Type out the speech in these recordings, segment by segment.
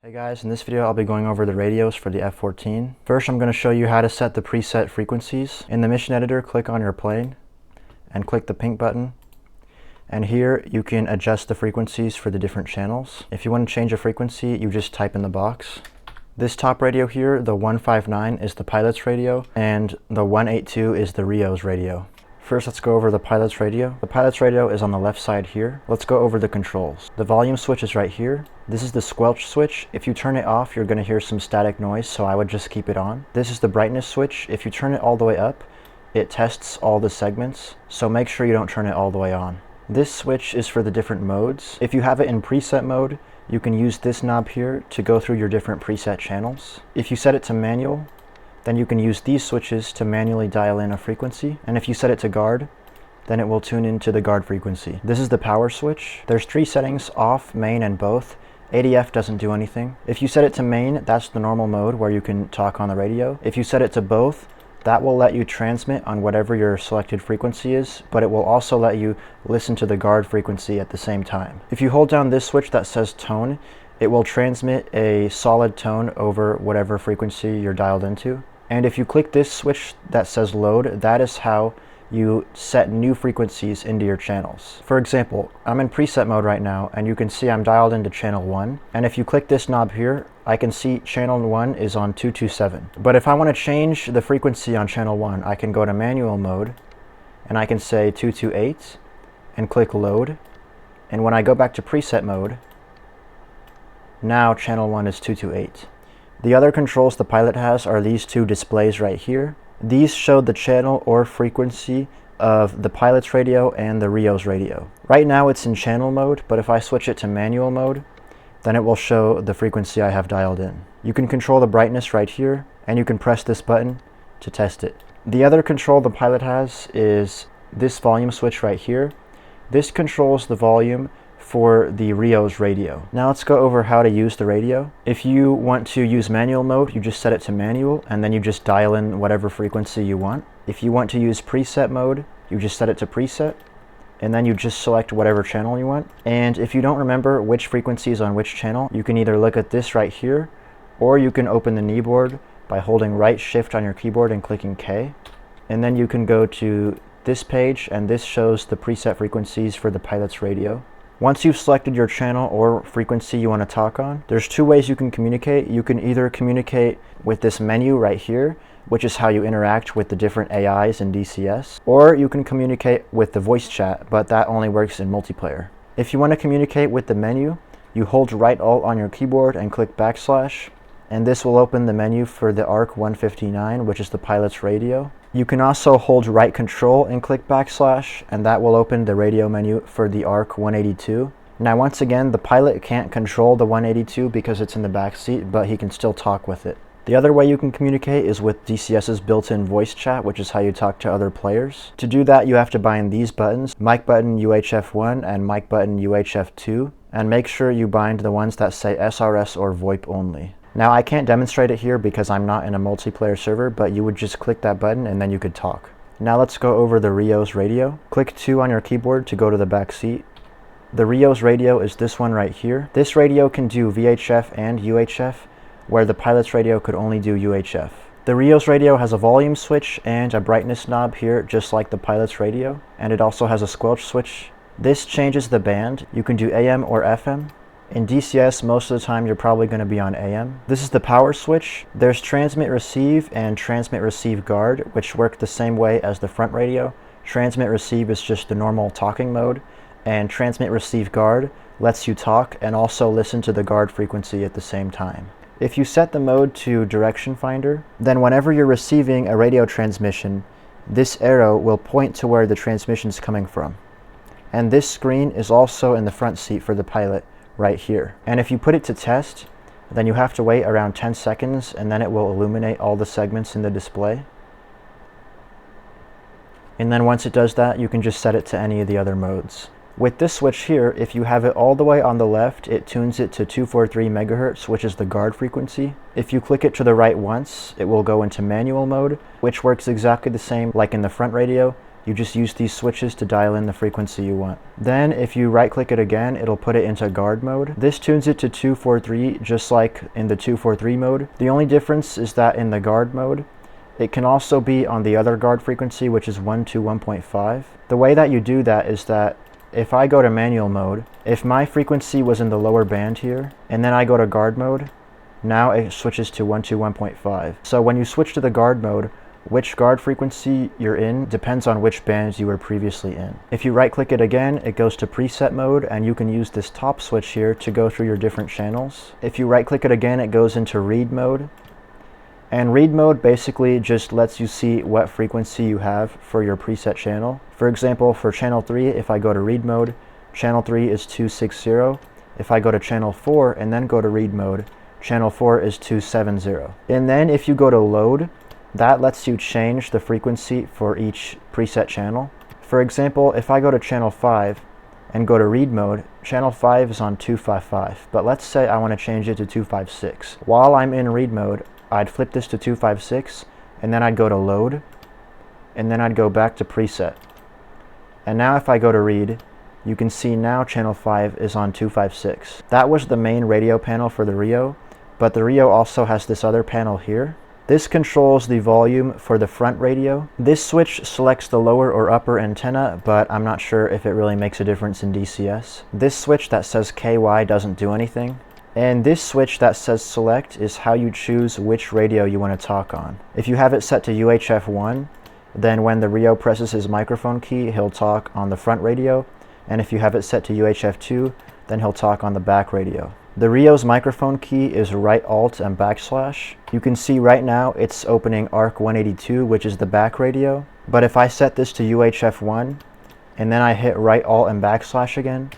Hey guys, in this video I'll be going over the radios for the F-14. First I'm going to show you how to set the preset frequencies. In the mission editor, click on your plane and click the pink button. And here you can adjust the frequencies for the different channels. If you want to change a frequency, you just type in the box. This top radio here, the 159, is the pilot's radio, and the 182 is the Rio's radio. First, let's go over the pilot's radio. The pilot's radio is on the left side here. Let's go over the controls. The volume switch is right here. This is the squelch switch. If you turn it off, you're going to hear some static noise, so I would just keep it on. This is the brightness switch. If you turn it all the way up, it tests all the segments, so make sure you don't turn it all the way on. This switch is for the different modes. If you have it in preset mode, you can use this knob here to go through your different preset channels. If you set it to manual, then you can use these switches to manually dial in a frequency. And if you set it to guard, then it will tune into the guard frequency. This is the power switch. There's 3 settings: off, main, and both. ADF doesn't do anything. If you set it to main, that's the normal mode where you can talk on the radio. If you set it to both, that will let you transmit on whatever your selected frequency is, but it will also let you listen to the guard frequency at the same time. If you hold down this switch that says tone, it will transmit a solid tone over whatever frequency you're dialed into. And if you click this switch that says load, that is how you set new frequencies into your channels. For example, I'm in preset mode right now, and you can see I'm dialed into channel 1. And if you click this knob here, I can see channel 1 is on 227. But if I want to change the frequency on channel 1, I can go to manual mode, and I can say 228, and click load. And when I go back to preset mode, now channel 1 is 228. The other controls the pilot has are these 2 displays right here. These show the channel or frequency of the pilot's radio and the Rio's radio. Right now it's in channel mode, but if I switch it to manual mode, then it will show the frequency I have dialed in. You can control the brightness right here, and you can press this button to test it. The other control the pilot has is this volume switch right here. This controls the volume for the Rio's radio. Now let's go over how to use the radio. If you want to use manual mode, you just set it to manual, and then you just dial in whatever frequency you want. If you want to use preset mode, you just set it to preset, and then you just select whatever channel you want. And if you don't remember which frequency is on which channel, you can either look at this right here, or you can open the kneeboard by holding right shift on your keyboard and clicking K. And then you can go to this page, and this shows the preset frequencies for the pilot's radio. Once you've selected your channel or frequency you want to talk on, there's 2 ways you can communicate. You can either communicate with this menu right here, which is how you interact with the different AIs in DCS, or you can communicate with the voice chat, but that only works in multiplayer. If you want to communicate with the menu, you hold right alt on your keyboard and click backslash, and this will open the menu for the ARC 159, which is the pilot's radio. You can also hold right control and click backslash, and that will open the radio menu for the ARC 182. Now once again, the pilot can't control the 182 because it's in the back seat, but he can still talk with it. The other way you can communicate is with DCS's built-in voice chat, which is how you talk to other players. To do that, you have to bind these buttons, mic button UHF1 and mic button UHF2, and make sure you bind the ones that say SRS or VoIP only. Now I can't demonstrate it here because I'm not in a multiplayer server, but you would just click that button and then you could talk. Now let's go over the Rio's radio. Click 2 on your keyboard to go to the back seat. The Rio's radio is this one right here. This radio can do VHF and UHF, where the pilot's radio could only do UHF. The Rio's radio has a volume switch and a brightness knob here, just like the pilot's radio, and it also has a squelch switch. This changes the band. You can do AM or FM. In DCS, most of the time you're probably going to be on AM. This is the power switch. There's transmit receive and transmit receive guard, which work the same way as the front radio. Transmit receive is just the normal talking mode, and transmit receive guard lets you talk and also listen to the guard frequency at the same time. If you set the mode to direction finder, then whenever you're receiving a radio transmission, this arrow will point to where the transmission is coming from. And this screen is also in the front seat for the pilot, right here. And if you put it to test, then you have to wait around 10 seconds, and then it will illuminate all the segments in the display. And then once it does that, you can just set it to any of the other modes. With this switch here, if you have it all the way on the left, it tunes it to 243 megahertz, which is the guard frequency. If you click it to the right once, it will go into manual mode, which works exactly the same like in the front radio. You just use these switches to dial in the frequency you want. Then if you right click it again, it'll put it into guard mode. This tunes it to 243 just like in the 243 mode. The only difference is that in the guard mode, it can also be on the other guard frequency, which is 121.5. The way that you do that is that if I go to manual mode, if my frequency was in the lower band here, and then I go to guard mode, now it switches to 121.5. So when you switch to the guard mode, which guard frequency you're in depends on which bands you were previously in. If you right click it again, it goes to preset mode, and you can use this top switch here to go through your different channels. If you right click it again, it goes into read mode. And read mode basically just lets you see what frequency you have for your preset channel. For example, for channel 3, if I go to read mode, channel 3 is 260. If I go to channel 4 and then go to read mode, channel 4 is 270. And then if you go to load, that lets you change the frequency for each preset channel. For example, if I go to channel 5 and go to read mode, channel 5 is on 255, but let's say I want to change it to 256. While I'm in read mode, I'd flip this to 256, and then I'd go to load, and then I'd go back to preset. And now if I go to read, you can see now channel 5 is on 256. That was the main radio panel for the Rio, but the Rio also has this other panel here. This controls the volume for the front radio. This switch selects the lower or upper antenna, but I'm not sure if it really makes a difference in DCS. This switch that says KY doesn't do anything. And this switch that says select is how you choose which radio you want to talk on. If you have it set to UHF 1, then when the Rio presses his microphone key, he'll talk on the front radio. And if you have it set to UHF 2, then he'll talk on the back radio. The Rio's microphone key is right alt and backslash. You can see right now it's opening ARC 182, which is the back radio. But if I set this to UHF 1, and then I hit right alt and backslash again,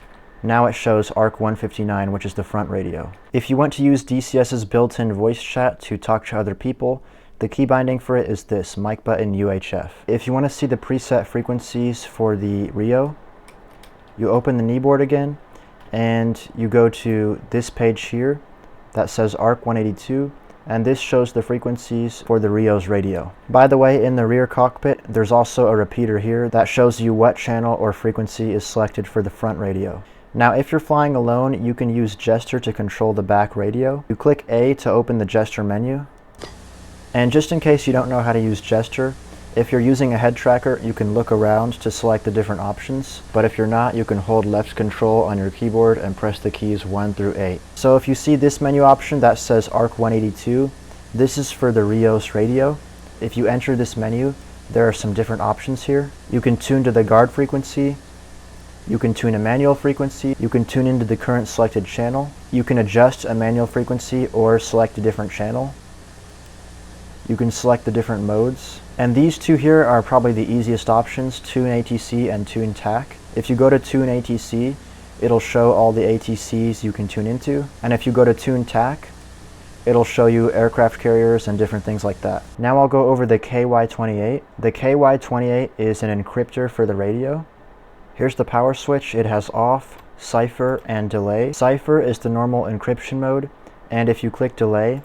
now it shows ARC 159, which is the front radio. If you want to use DCS's built-in voice chat to talk to other people, the key binding for it is this, mic button UHF. If you want to see the preset frequencies for the Rio, you open the kneeboard again, and you go to this page here that says ARC 182, and this shows the frequencies for the Rio's radio. By the way, in the rear cockpit, there's also a repeater here that shows you what channel or frequency is selected for the front radio. Now, if you're flying alone, you can use Jester to control the back radio. You click A to open the Jester menu. And just in case you don't know how to use Jester, if you're using a head tracker, you can look around to select the different options. But if you're not, you can hold left control on your keyboard and press the keys 1 through 8. So if you see this menu option that says ARC 182, this is for the Rio's radio. If you enter this menu, there are some different options here. You can tune to the guard frequency. You can tune a manual frequency. You can tune into the current selected channel. You can adjust a manual frequency or select a different channel. You can select the different modes. And these two here are probably the easiest options, Tune ATC and Tune TAC. If you go to Tune ATC, it'll show all the ATCs you can tune into. And if you go to Tune TAC, it'll show you aircraft carriers and different things like that. Now I'll go over the KY28. The KY28 is an encryptor for the radio. Here's the power switch. It has off, cipher, and delay. Cipher is the normal encryption mode, and if you click delay,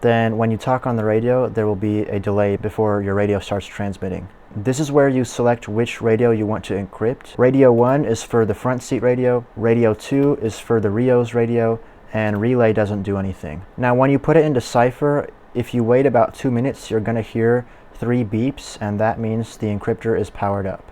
then when you talk on the radio, there will be a delay before your radio starts transmitting. This is where you select which radio you want to encrypt. Radio 1 is for the front seat radio, radio 2 is for the Rio's radio, and relay doesn't do anything. Now when you put it into cipher, if you wait about 2 minutes, you're going to hear 3 beeps, and that means the encryptor is powered up.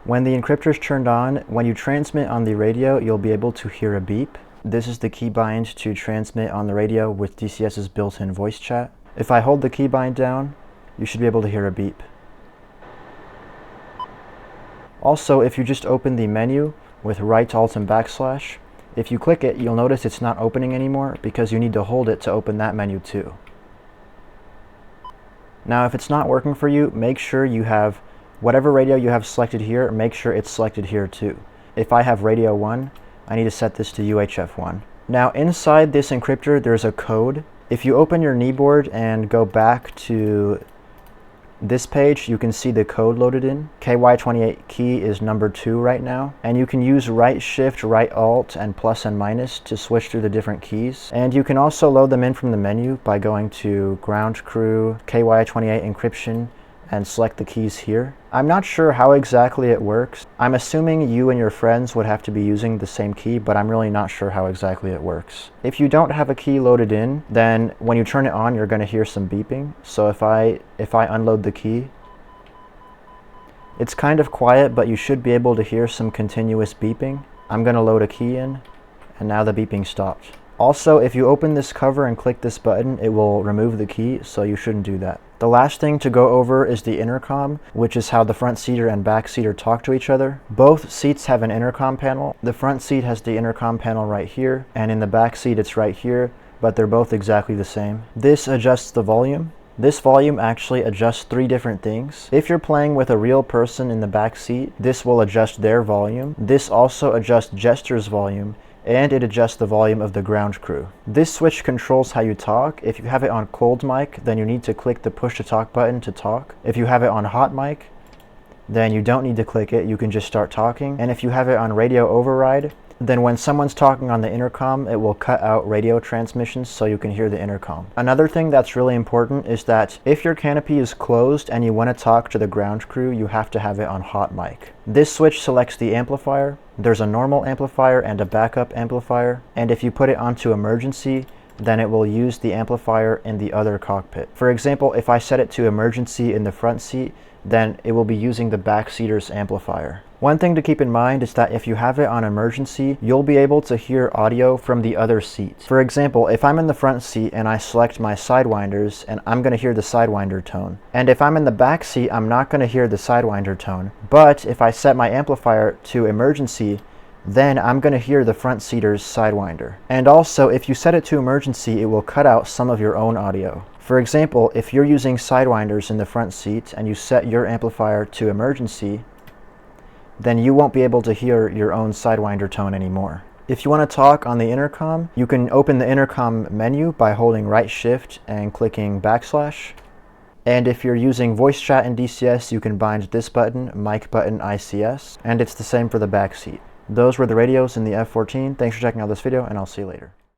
When the encryptor is turned on, when you transmit on the radio, you'll be able to hear a beep. This is the keybind to transmit on the radio with DCS's built-in voice chat. If I hold the keybind down, you should be able to hear a beep. Also, if you just open the menu with right alt and backslash, if you click it, you'll notice it's not opening anymore because you need to hold it to open that menu too. Now, if it's not working for you, make sure you have whatever radio you have selected here, make sure it's selected here too. If I have radio 1, I need to set this to UHF 1. Now inside this encryptor, there's a code. If you open your kneeboard and go back to this page, you can see the code loaded in. KY28 key is number 2 right now. And you can use right shift, right alt, and plus and minus to switch through the different keys. And you can also load them in from the menu by going to ground crew, KY28 encryption, and select the keys here. I'm not sure how exactly it works. I'm assuming you and your friends would have to be using the same key, but I'm really not sure how exactly it works. If you don't have a key loaded in, then when you turn it on, you're going to hear some beeping. So if I unload the key, it's kind of quiet, but you should be able to hear some continuous beeping. I'm going to load a key in, and now the beeping stopped. Also, if you open this cover and click this button, it will remove the key, so you shouldn't do that. The last thing to go over is the intercom, which is how the front seater and back seater talk to each other. Both seats have an intercom panel. The front seat has the intercom panel right here, and in the back seat it's right here, but they're both exactly the same. This adjusts the volume. This volume actually adjusts 3 different things. If you're playing with a real person in the back seat, this will adjust their volume. This also adjusts Jester's volume, and it adjusts the volume of the ground crew. This switch controls how you talk. If you have it on cold mic, then you need to click the push to talk button to talk. If you have it on hot mic, then you don't need to click it, you can just start talking. And if you have it on radio override, then when someone's talking on the intercom, it will cut out radio transmissions so you can hear the intercom. Another thing that's really important is that if your canopy is closed and you want to talk to the ground crew, you have to have it on hot mic. This switch selects the amplifier. There's a normal amplifier and a backup amplifier, and if you put it onto emergency, then it will use the amplifier in the other cockpit. For example, if I set it to emergency in the front seat, then it will be using the back seater's amplifier. One thing to keep in mind is that if you have it on emergency, you'll be able to hear audio from the other seats. For example, if I'm in the front seat and I select my sidewinders, and I'm going to hear the sidewinder tone. And if I'm in the back seat, I'm not going to hear the sidewinder tone. But if I set my amplifier to emergency, then I'm going to hear the front seater's sidewinder. And also, if you set it to emergency, it will cut out some of your own audio. For example, if you're using sidewinders in the front seat and you set your amplifier to emergency, then you won't be able to hear your own sidewinder tone anymore. If you want to talk on the intercom, you can open the intercom menu by holding right shift and clicking backslash. And if you're using voice chat in DCS, you can bind this button, mic button ICS, and it's the same for the back seat. Those were the radios in the F-14. Thanks for checking out this video, and I'll see you later.